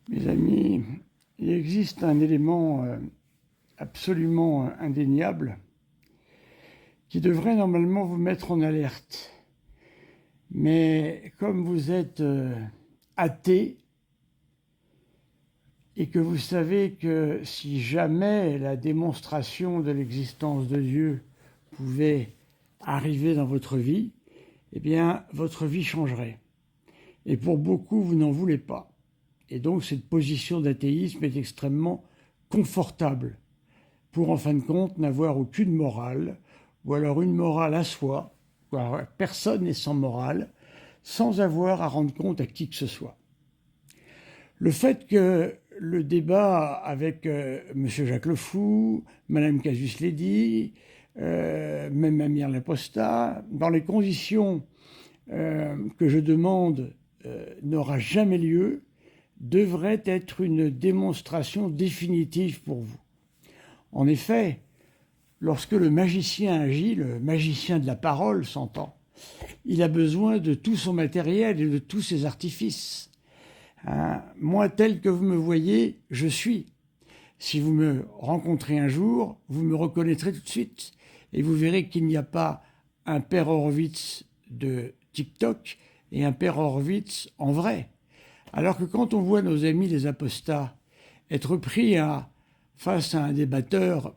Mes amis, il existe un élément absolument indéniable qui devrait normalement vous mettre en alerte. Mais comme vous êtes athée et que vous savez que si jamais la démonstration de l'existence de Dieu pouvait arriver dans votre vie, eh bien, votre vie changerait. Et pour beaucoup, vous n'en voulez pas. Et donc, cette position d'athéisme est extrêmement confortable pour, en fin de compte, n'avoir aucune morale, ou alors une morale à soi, personne n'est sans morale, sans avoir à rendre compte à qui que ce soit. Le fait que le débat avec M. Jacques Le Fou, Mme Casus-Ledy, même Amir Laposta, dans les conditions que je demande, n'aura jamais lieu, devrait être une démonstration définitive pour vous. En effet, lorsque le magicien agit, le magicien de la parole s'entend, il a besoin de tout son matériel et de tous ses artifices. Moi, tel que vous me voyez, je suis. Si vous me rencontrez un jour, vous me reconnaîtrez tout de suite. Et vous verrez qu'il n'y a pas un père Horowitz de TikTok et un père Horowitz en vrai. Alors que quand on voit nos amis les apostats être pris face à un débatteur,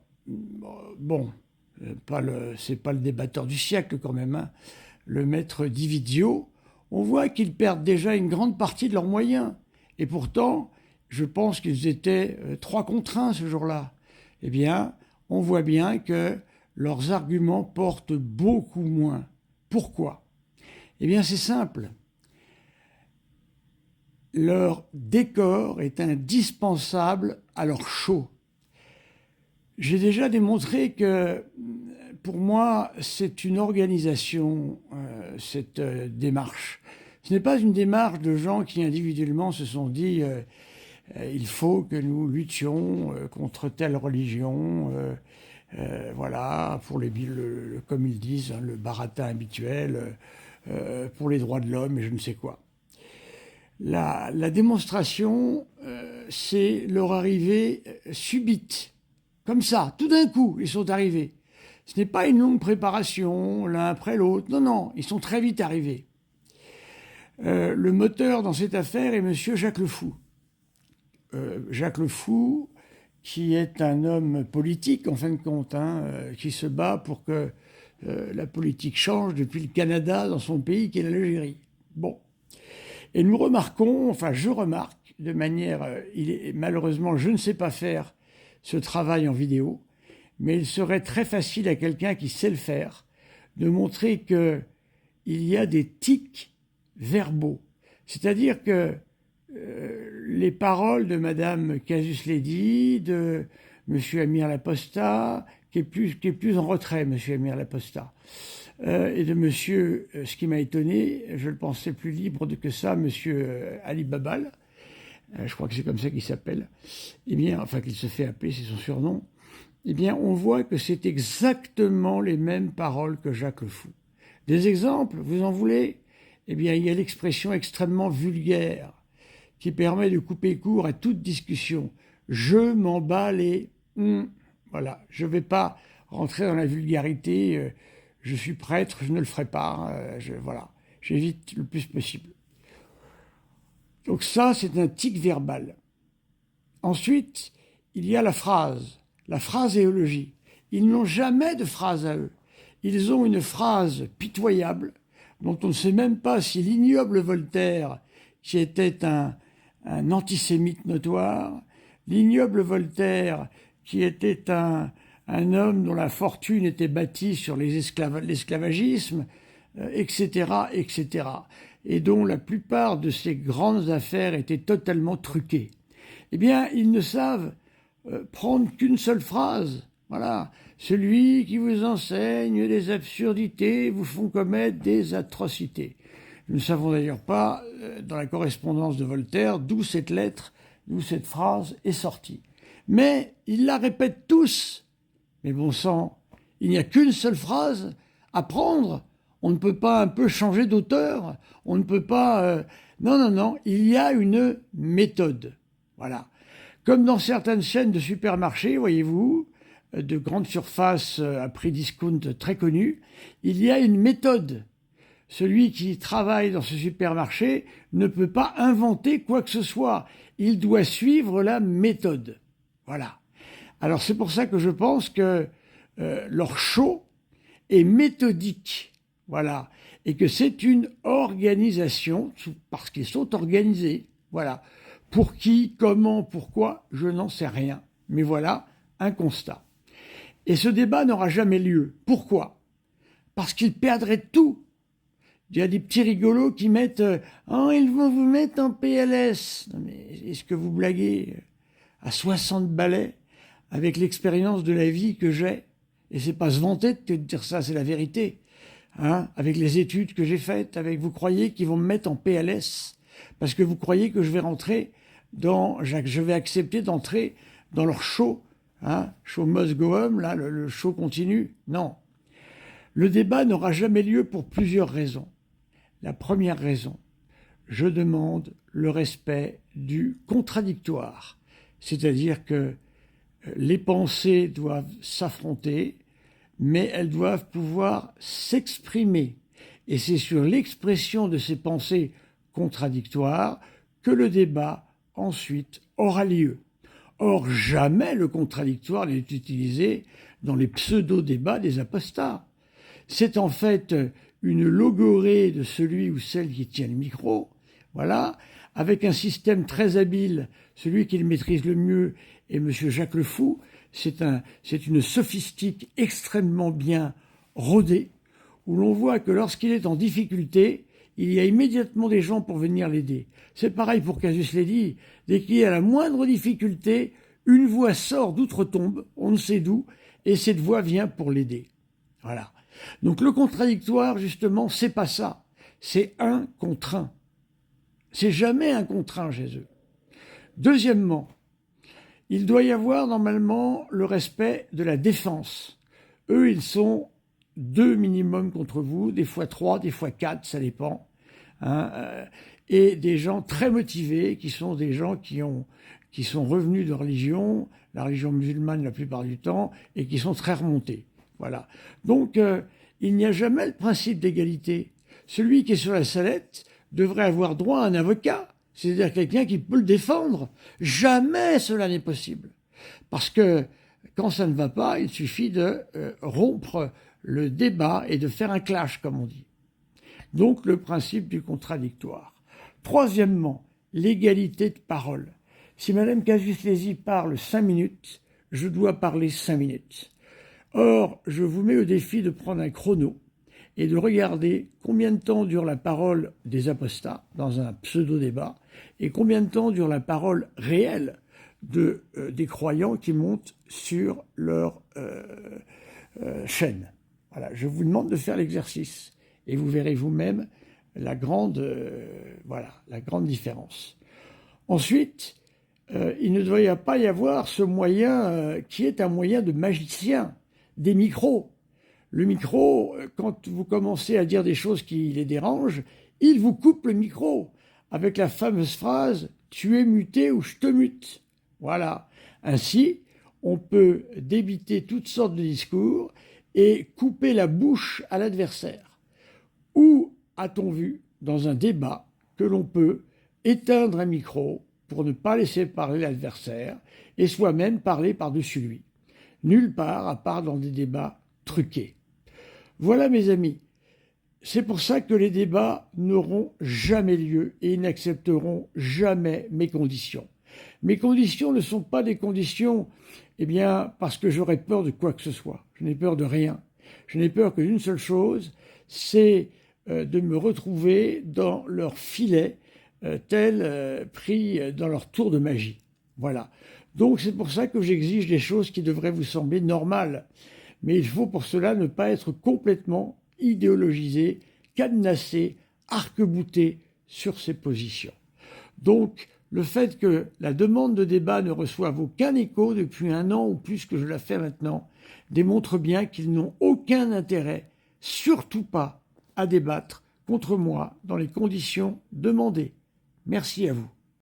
c'est pas le débatteur du siècle quand même, le maître Dividio, on voit qu'ils perdent déjà une grande partie de leurs moyens. Et pourtant, je pense qu'ils étaient 3 contre 1 ce jour-là. Eh bien, on voit bien que leurs arguments portent beaucoup moins. Pourquoi ? Eh bien, c'est simple. Leur décor est indispensable à leur show. J'ai déjà démontré que, pour moi, c'est une organisation, cette démarche. Ce n'est pas une démarche de gens qui individuellement se sont dit il faut que nous luttions contre telle religion, voilà, pour comme ils disent, le baratin habituel, pour les droits de l'homme et je ne sais quoi. La démonstration, c'est leur arrivée subite. Comme ça, tout d'un coup, ils sont arrivés. Ce n'est pas une longue préparation, l'un après l'autre. Non, non, ils sont très vite arrivés. Le moteur dans cette affaire est M. Jacques Le Fou. Jacques Le Fou, qui est un homme politique, en fin de compte, qui se bat pour que la politique change depuis le Canada dans son pays, qui est l'Algérie. Bon. Et nous remarquons, enfin je remarque, de manière, malheureusement je ne sais pas faire ce travail en vidéo, mais il serait très facile à quelqu'un qui sait le faire de montrer qu'il y a des tics verbaux. C'est-à-dire que les paroles de Mme Casus-Ledy, de M. Amir Laposta, qui est plus en retrait, M. Amir Laposta, et de monsieur, ce qui m'a étonné, je le pensais plus libre que ça, monsieur Ali Babal, je crois que c'est comme ça qu'il s'appelle, eh bien, enfin qu'il se fait appeler, c'est son surnom, eh bien, on voit que c'est exactement les mêmes paroles que Jacques Le Fou. Des exemples, vous en voulez ? Eh bien, il y a l'expression extrêmement vulgaire qui permet de couper court à toute discussion. Je m'en bats les... Voilà, je ne vais pas rentrer dans la vulgarité, je suis prêtre, je ne le ferai pas, voilà, j'évite le plus possible. Donc ça, c'est un tic verbal. Ensuite, il y a la phraséologie. Ils n'ont jamais de phrase à eux. Ils ont une phrase pitoyable, dont on ne sait même pas si l'ignoble Voltaire, qui était un antisémite notoire, l'ignoble Voltaire, qui était un homme dont la fortune était bâtie sur l'esclavagisme, etc., etc., et dont la plupart de ses grandes affaires étaient totalement truquées. Eh bien, ils ne savent prendre qu'une seule phrase. Voilà. Celui qui vous enseigne les absurdités vous font commettre des atrocités. Nous ne savons d'ailleurs pas, dans la correspondance de Voltaire, d'où cette lettre, d'où cette phrase est sortie. Mais ils la répètent tous. Mais bon sang, il n'y a qu'une seule phrase à prendre. On ne peut pas un peu changer d'auteur. On ne peut pas... Non, non, non. Il y a une méthode. Voilà. Comme dans certaines chaînes de supermarchés, voyez-vous, de grandes surfaces à prix discount très connues, il y a une méthode. Celui qui travaille dans ce supermarché ne peut pas inventer quoi que ce soit. Il doit suivre la méthode. Voilà. Alors c'est pour ça que je pense que leur show est méthodique. Voilà. Et que c'est une organisation, parce qu'ils sont organisés. Voilà. Pour qui, comment, pourquoi, je n'en sais rien. Mais voilà un constat. Et ce débat n'aura jamais lieu. Pourquoi? Parce qu'ils perdraient tout. Il y a des petits rigolos qui mettent oh, ils vont vous mettre en PLS. Non mais est-ce que vous blaguez? À 60 balais, avec l'expérience de la vie que j'ai, et c'est pas se vanter de dire ça, c'est la vérité. Hein, avec les études que j'ai faites, vous croyez qu'ils vont me mettre en PLS parce que vous croyez que je vais accepter d'entrer dans leur show, hein, show must go on, là, le show continue. Non. Le débat n'aura jamais lieu pour plusieurs raisons. La première raison, je demande le respect du contradictoire, c'est-à-dire que les pensées doivent s'affronter, mais elles doivent pouvoir s'exprimer. Et c'est sur l'expression de ces pensées contradictoires que le débat ensuite aura lieu. Or, jamais le contradictoire n'est utilisé dans les pseudo-débats des apostats. C'est en fait une logorée de celui ou celle qui tient le micro, voilà, avec un système très habile, celui qui le maîtrise le mieux est M. Jacques Le Fou, c'est une sophistique extrêmement bien rodée, où l'on voit que lorsqu'il est en difficulté, il y a immédiatement des gens pour venir l'aider. C'est pareil pour Casus Belli, dès qu'il y a la moindre difficulté, une voix sort d'outre-tombe, on ne sait d'où, et cette voix vient pour l'aider. Voilà. Donc le contradictoire, justement, c'est pas ça. C'est un contre un. C'est jamais un contre un chez eux. Deuxièmement, il doit y avoir normalement le respect de la défense. Eux, ils sont 2 minimum contre vous, des fois 3, des fois 4, ça dépend. Hein, et des gens très motivés, qui sont des gens qui sont revenus de religion, la religion musulmane la plupart du temps, et qui sont très remontés. Voilà. Donc, il n'y a jamais le principe d'égalité. Celui qui est sur la sellette devrait avoir droit à un avocat, c'est-à-dire quelqu'un qui peut le défendre. Jamais cela n'est possible. Parce que quand ça ne va pas, il suffit de rompre le débat et de faire un clash, comme on dit. Donc, le principe du contradictoire. Troisièmement, l'égalité de parole. Si Mme Casus-Belli parle 5 minutes, je dois parler 5 minutes. Or, je vous mets au défi de prendre un chrono et de regarder combien de temps dure la parole des apostats dans un pseudo-débat et combien de temps dure la parole réelle des croyants qui montent sur leur chaîne. Voilà, je vous demande de faire l'exercice et vous verrez vous-même la grande différence. Ensuite, il ne doit pas y avoir ce moyen qui est un moyen de magicien, des micros. Le micro, quand vous commencez à dire des choses qui les dérangent, il vous coupe le micro avec la fameuse phrase « tu es muté ou je te mute ». Voilà. Ainsi, on peut débiter toutes sortes de discours et couper la bouche à l'adversaire. Où a-t-on vu, dans un débat, que l'on peut éteindre un micro pour ne pas laisser parler l'adversaire et soi-même parler par-dessus lui? Nulle part, à part dans des débats truqués. Voilà, mes amis. C'est pour ça que les débats n'auront jamais lieu et ils n'accepteront jamais mes conditions. Mes conditions ne sont pas des conditions, parce que j'aurais peur de quoi que ce soit. Je n'ai peur de rien. Je n'ai peur que d'une seule chose, c'est de me retrouver dans leur filet, pris dans leur tour de magie. Voilà. Donc c'est pour ça que j'exige des choses qui devraient vous sembler normales. Mais il faut pour cela ne pas être complètement idéologisé, cadenassé, arc-bouté sur ses positions. Donc le fait que la demande de débat ne reçoive aucun écho depuis 1 an ou plus que je la fais maintenant, démontre bien qu'ils n'ont aucun intérêt, surtout pas, à débattre contre moi dans les conditions demandées. Merci à vous.